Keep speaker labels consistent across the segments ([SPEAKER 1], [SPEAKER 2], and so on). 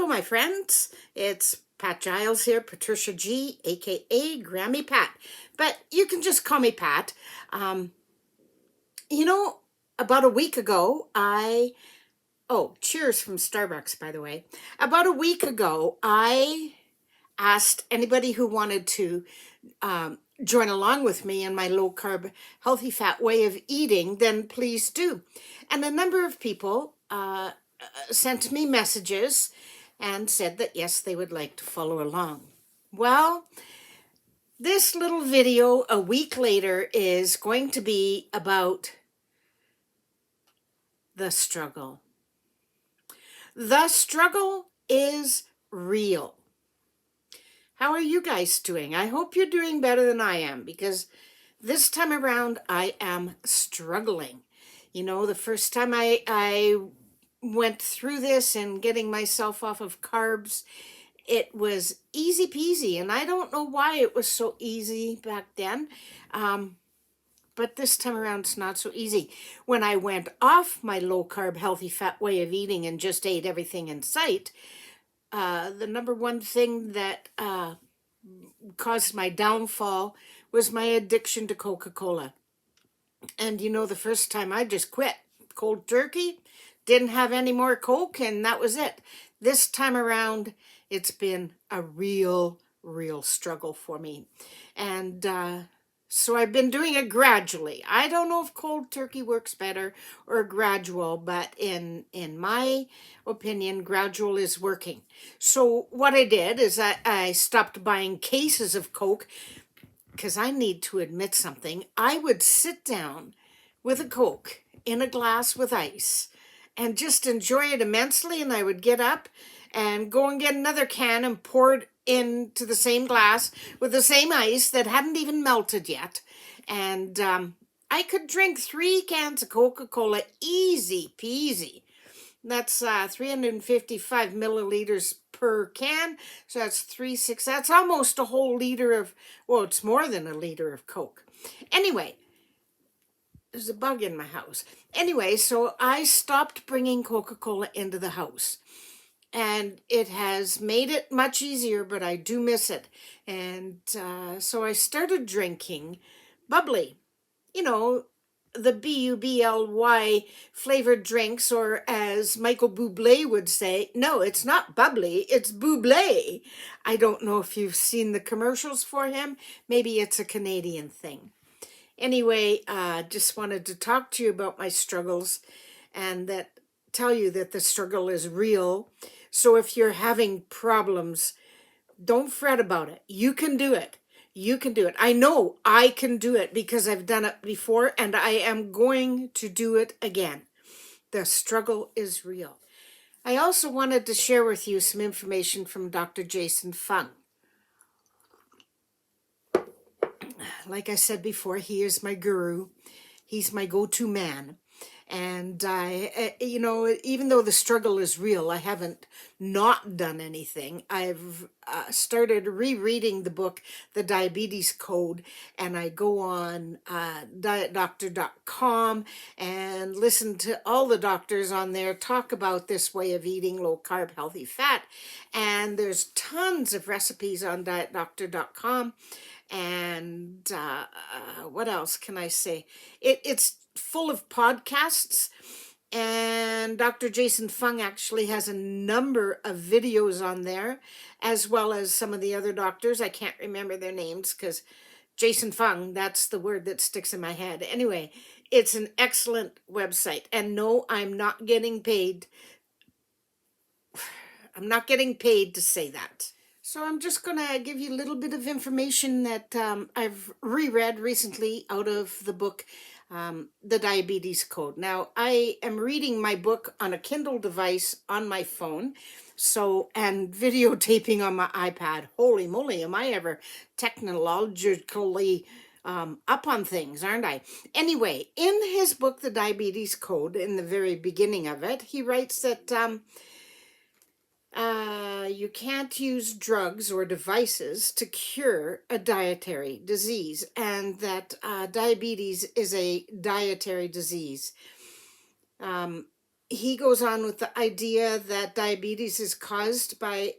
[SPEAKER 1] my friends. It's Pat Giles here, Patricia G, aka Grammy Pat. But you can just call me Pat. You know, about a week ago, cheers from Starbucks, by the way. About a week ago, I asked anybody who wanted to join along with me in my low carb, healthy fat way of eating, then please do. And a number of people sent me messages and said that yes, they would like to follow along. Well, this little video a week later is going to be about the struggle. The struggle is real. How are you guys doing? I hope you're doing better than I am, because this time around I am struggling. You know, the first time I went through this and getting myself off of carbs, it was easy peasy, and I don't know why it was so easy back then. But this time around, it's not so easy. When I went off my low-carb, healthy fat way of eating and just ate everything in sight, the number one thing that caused my downfall was my addiction to Coca-Cola. And you know, the first time I just quit cold turkey, didn't have any more Coke, and that was it. This time around, it's been a real struggle for me. And so I've been doing it gradually. I don't know if cold turkey works better or gradual, but in my opinion, gradual is working. So what I did is I stopped buying cases of Coke, because I need to admit something. I would sit down with a Coke in a glass with ice and just enjoy it immensely, and I would get up and go and get another can and pour it into the same glass with the same ice that hadn't even melted yet. And I could drink 3 cans of Coca-Cola easy peasy. That's 355 milliliters per can. So that's 3, 6. That's almost a whole liter of, well, it's more than a liter of Coke. Anyway, there's a bug in my house. Anyway, so I stopped bringing Coca-Cola into the house. And it has made it much easier, but I do miss it. And so I started drinking bubbly. You know, the BUBLY flavored drinks, or as Michael Bublé would say, no, it's not bubbly, it's Bublé. I don't know if you've seen the commercials for him. Maybe it's a Canadian thing. Anyway, just wanted to talk to you about my struggles and tell you that the struggle is real. So if you're having problems, don't fret about it. You can do it. You can do it. I know I can do it because I've done it before, and I am going to do it again. The struggle is real. I also wanted to share with you some information from Dr. Jason Fung. Like I said before, he is my guru. He's my go-to man. And you know, even though the struggle is real, I haven't not done anything. I've started rereading the book, The Diabetes Code, and I go on dietdoctor.com and listen to all the doctors on there talk about this way of eating, low carb, healthy fat. And there's tons of recipes on dietdoctor.com. And what else can I say? It's full of podcasts, and Dr. Jason Fung actually has a number of videos on there, as well as some of the other doctors. I can't remember their names because Jason Fung, that's the word that sticks in my head. Anyway, it's an excellent website, and no, I'm not getting paid. I'm not getting paid to say that. So I'm just going to give you a little bit of information that I've reread recently out of the book, The Diabetes Code. Now, I am reading my book on a Kindle device on my phone, and videotaping on my iPad. Holy moly, am I ever technologically up on things, aren't I? Anyway, in his book, The Diabetes Code, in the very beginning of it, he writes that you can't use drugs or devices to cure a dietary disease, and that diabetes is a dietary disease. he goes on with the idea that diabetes is caused by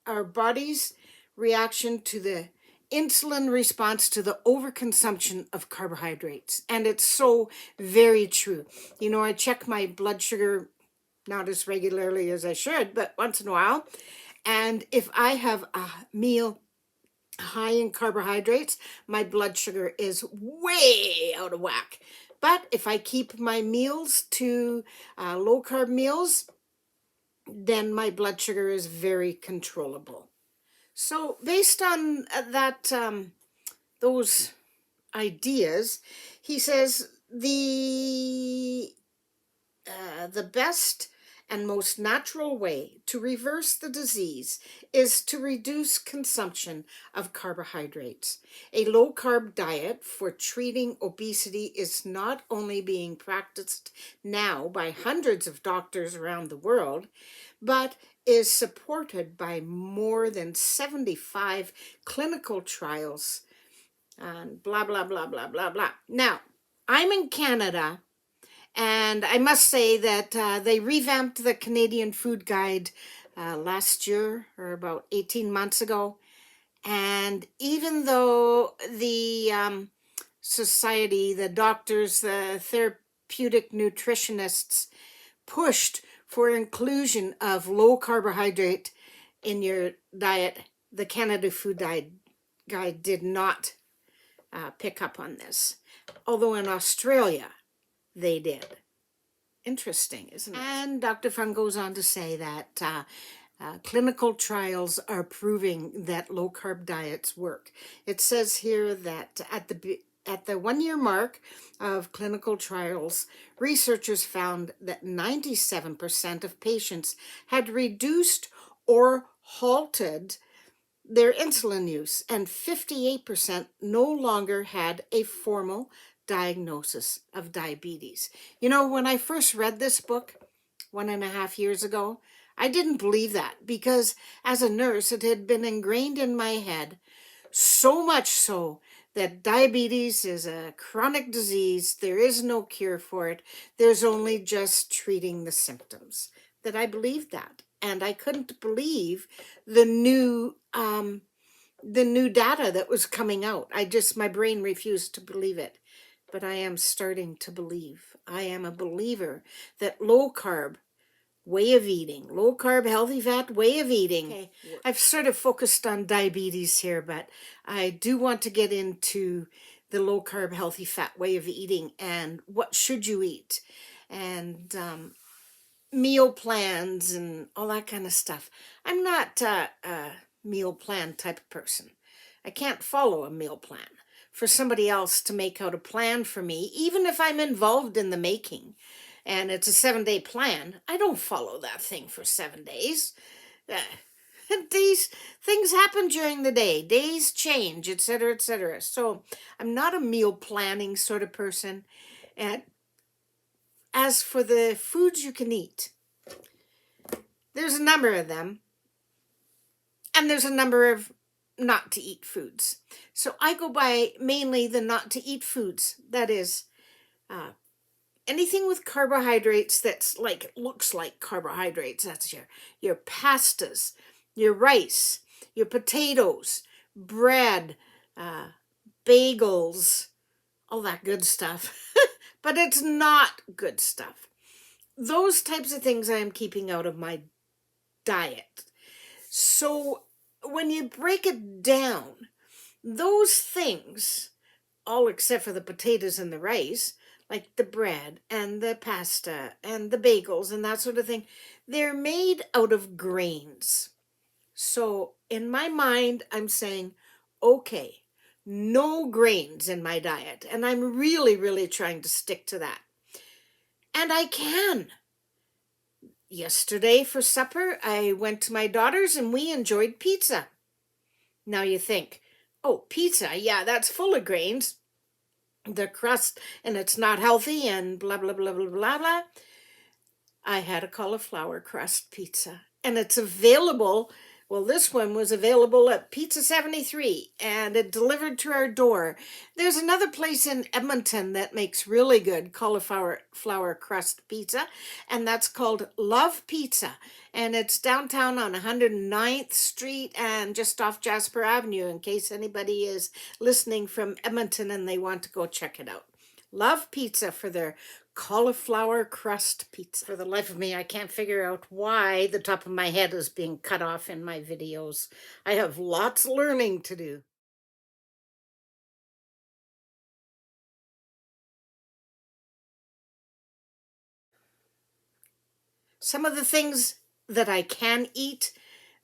[SPEAKER 1] our body's reaction to the insulin response to the overconsumption of carbohydrates. And it's so very true. You know, I check my blood sugar not as regularly as I should, but once in a while. And if I have a meal high in carbohydrates, my blood sugar is way out of whack. But if I keep my meals to low carb meals, then my blood sugar is very controllable. So based on those ideas, he says the best and most natural way to reverse the disease is to reduce consumption of carbohydrates. A low-carb diet for treating obesity is not only being practiced now by hundreds of doctors around the world, but is supported by more than 75 clinical trials and blah, blah, blah, blah, blah, blah. Now, I'm in Canada, and I must say that they revamped the Canadian Food Guide last year, or about 18 months ago. And even though the society, the doctors, the therapeutic nutritionists pushed for inclusion of low carbohydrate in your diet, the Canada Food Guide did not pick up on this. Although in Australia, they did. Interesting, isn't it? And Dr. Fung goes on to say that clinical trials are proving that low-carb diets work. It says here that at the 1-year mark of clinical trials, researchers found that 97% of patients had reduced or halted their insulin use, and 58% no longer had a formal diagnosis of diabetes. You know, when I first read this book 1.5 years ago, I didn't believe that, because as a nurse, it had been ingrained in my head, so much so that diabetes is a chronic disease. There is no cure for it. There's only just treating the symptoms. That I believed that. And I couldn't believe the new data that was coming out. My brain refused to believe it. But I am starting to believe. I am a believer that low carb way of eating, low carb, healthy fat way of eating. Okay. I've sort of focused on diabetes here, but I do want to get into the low carb, healthy fat way of eating and what should you eat, and meal plans and all that kind of stuff. I'm not a meal plan type of person. I can't follow a meal plan for somebody else to make out a plan for me, even if I'm involved in the making. And it's a 7-day plan. I don't follow that thing for 7 days. These things happen during the day. Days change, etc., etc. So I'm not a meal planning sort of person. And as for the foods you can eat, there's a number of them. And there's a number of not to eat foods. So I go by mainly the not to eat foods. That is, anything with carbohydrates that's looks like carbohydrates. That's your pastas, your rice, your potatoes, bread, bagels, all that good stuff. But it's not good stuff. Those types of things I am keeping out of my diet. So when you break it down, those things, all except for the potatoes and the rice, like the bread and the pasta and the bagels and that sort of thing, they're made out of grains. So in my mind, I'm saying, okay, no grains in my diet. And I'm really, really trying to stick to that. And I can. Yesterday for supper, I went to my daughter's and we enjoyed pizza. Now you think, oh, pizza, yeah, that's full of grains. The crust, and it's not healthy, and blah, blah, blah, blah, blah, blah. I had a cauliflower crust pizza, and it's available Well, this one was available at Pizza 73 and it delivered to our door. There's another place in Edmonton that makes really good cauliflower crust pizza, and that's called Love Pizza. And it's downtown on 109th Street and just off Jasper Avenue, in case anybody is listening from Edmonton and they want to go check it out. Love Pizza for their cauliflower crust pizza. For the life of me, I can't figure out why the top of my head is being cut off in my videos. I have lots of learning to do. Some of the things that I can eat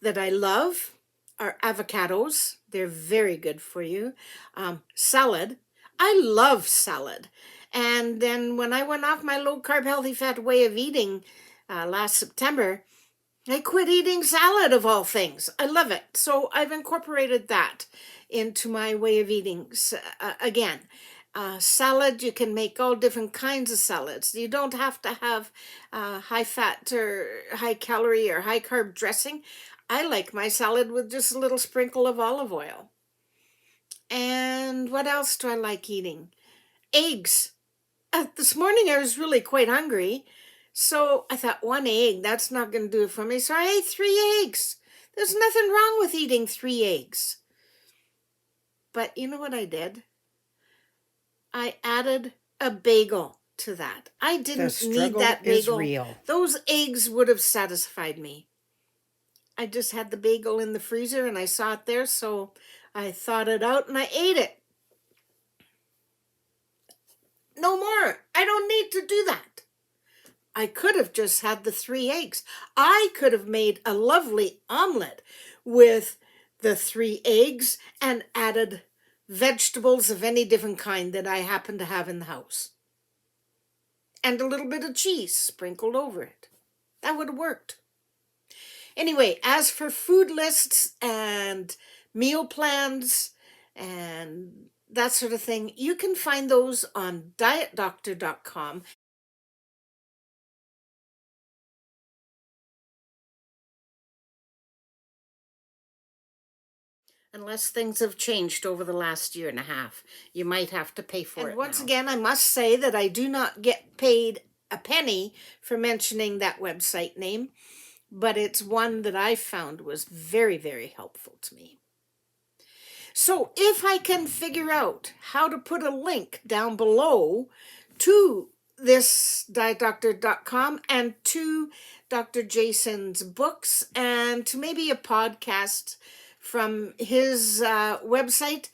[SPEAKER 1] that I love are avocados. They're very good for you. Salad. I love salad. And then when I went off my low carb, healthy fat way of eating last September, I quit eating salad of all things. I love it. So I've incorporated that into my way of eating. Again, salad, you can make all different kinds of salads. You don't have to have high fat or high calorie or high carb dressing. I like my salad with just a little sprinkle of olive oil. And what else do I like eating? Eggs. This morning I was really quite hungry, so I thought 1 egg, that's not going to do it for me, so I ate 3 eggs. There's nothing wrong with eating 3 eggs. But you know what I did? I added a bagel to that. I didn't need that bagel. Real. Those eggs would have satisfied me. I just had the bagel in the freezer and I saw it there, so I thawed it out and I ate it. No more. I don't need to do that. I could have just had the 3 eggs. I could have made a lovely omelet with the 3 eggs and added vegetables of any different kind that I happen to have in the house. And a little bit of cheese sprinkled over it. That would have worked. Anyway, as for food lists and meal plans and that sort of thing, you can find those on dietdoctor.com. Unless things have changed over the last year and a half, you might have to pay for it. And once again, I must say that I do not get paid a penny for mentioning that website name, but it's one that I found was very, very helpful to me. So if I can figure out how to put a link down below to this dietdoctor.com and to Dr. Jason's books and to maybe a podcast from his website,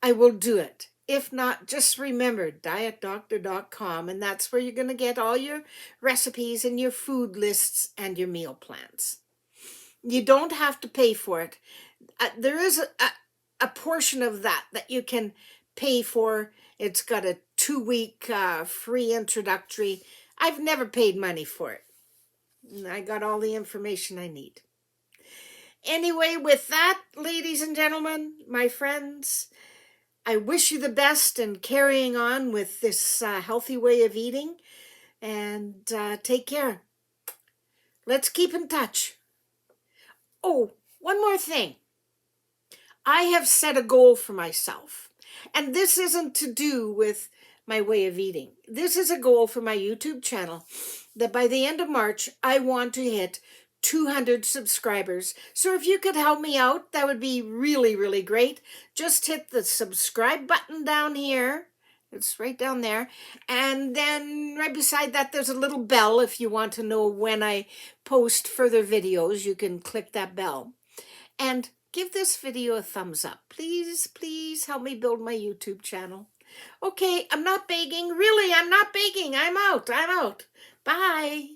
[SPEAKER 1] I will do it. If not, just remember dietdoctor.com, and that's where you're going to get all your recipes and your food lists and your meal plans. You don't have to pay for it. There is a portion of that you can pay for. It's got a 2-week free introductory. I've never paid money for it. I got all the information I need. Anyway, with that, ladies and gentlemen, my friends, I wish you the best in carrying on with this healthy way of eating, and take care. Let's keep in touch. Oh, one more thing. I have set a goal for myself, and this isn't to do with my way of eating. This is a goal for my YouTube channel that by the end of March, I want to hit 200 subscribers. So if you could help me out, that would be really, really great. Just hit the subscribe button down here. It's right down there. And then right beside that, there's a little bell. If you want to know when I post further videos, you can click that bell. And give this video a thumbs up. Please, please help me build my YouTube channel. Okay, I'm not begging. Really, I'm not begging. I'm out. Bye.